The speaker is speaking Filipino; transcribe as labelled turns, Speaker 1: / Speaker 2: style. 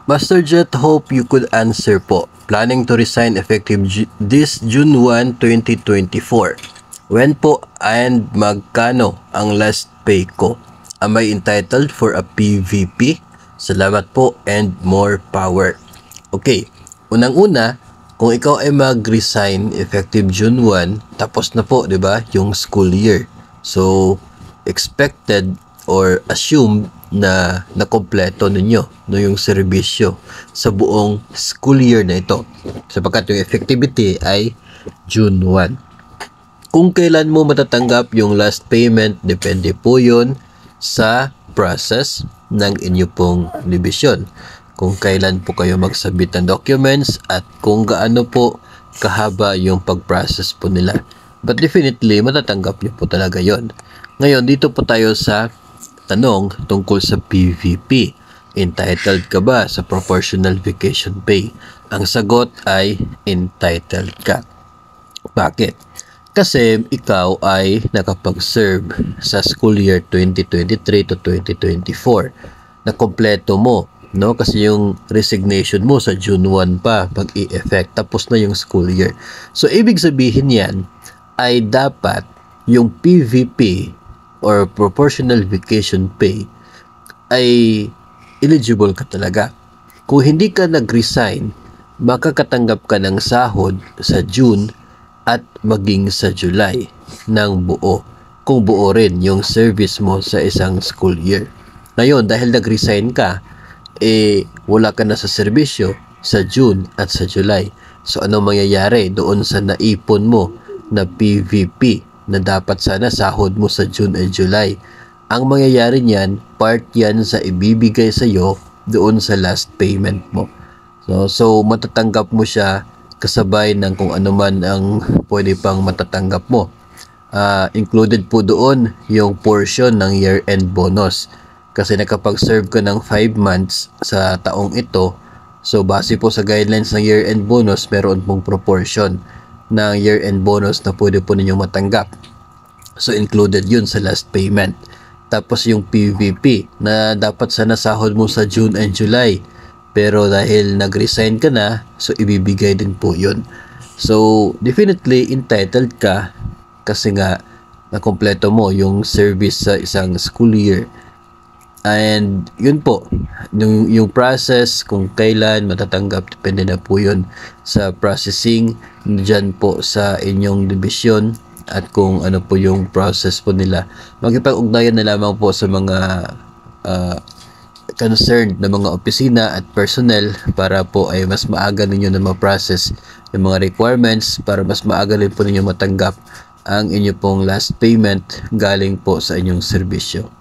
Speaker 1: Master Jet, hope you could answer po. Planning to resign effective this June 1, 2024. When po and magkano ang last pay ko? Am I entitled for a PVP? Salamat po and more power. Okay, unang-una, kung ikaw ay mag-resign effective June 1, tapos na po, 'di ba, yung school year. So, expected or assumed na nakompleto ninyo no yung serbisyo sa buong school year na ito, sapagkat yung effectivity ay June 1. Kung kailan mo matatanggap yung last payment, depende po yun sa process ng inyo pong division. Kung kailan po kayo magsubmit ng documents at kung gaano po kahaba yung pag-process po nila. But definitely, matatanggap nyo po talaga yon. Ngayon, dito po tayo sa tanong tungkol sa PVP. Entitled ka ba sa proportional vacation pay? Ang sagot ay entitled ka. Bakit? Kasi ikaw ay nakapag-serve sa school year 2023 to 2024. Nakompleto mo, no? Kasi yung resignation mo sa June 1 pa mag-i-effect, tapos na yung school year. So ibig sabihin yan ay dapat yung PVP or proportional vacation pay ay eligible ka talaga. Kung hindi ka nag-resign, makakatanggap ka ng sahod sa June at maging sa July ng buo, kung buo rin yung service mo sa isang school year. Ngayon, dahil nag-resign ka, wala ka na sa serbisyo sa June at sa July. So, anong mangyayari doon sa naipon mo na PVP na dapat sana sahod mo sa June at July? Ang mangyayari niyan, part yan sa ibibigay sa iyo doon sa last payment mo. So matatanggap mo siya kasabay ng kung ano man ang pwede pang matatanggap mo. Included po doon yung portion ng year-end bonus. Kasi nakapag-serve ka ng 5 months sa taong ito, so base po sa guidelines ng year-end bonus, meron pong proportion ng year-end bonus na pwede po ninyong matanggap. So included yun sa last payment. Tapos yung PVP na dapat sana sahod mo sa June and July, pero dahil nag-resign ka na, so ibibigay din po yun. So definitely entitled ka kasi nga nakompleto mo yung service sa isang school year. And yun po, yung process kung kailan matatanggap, depende na po yun sa processing dyan po sa inyong division at kung ano po yung process po nila. Magkipag-ugnayan na lamang po sa mga concerned na mga opisina at personnel para po ay mas maaga ninyo na ma-process yung mga requirements, para mas maaga rin po ninyo matanggap ang inyo pong last payment galing po sa inyong serbisyo.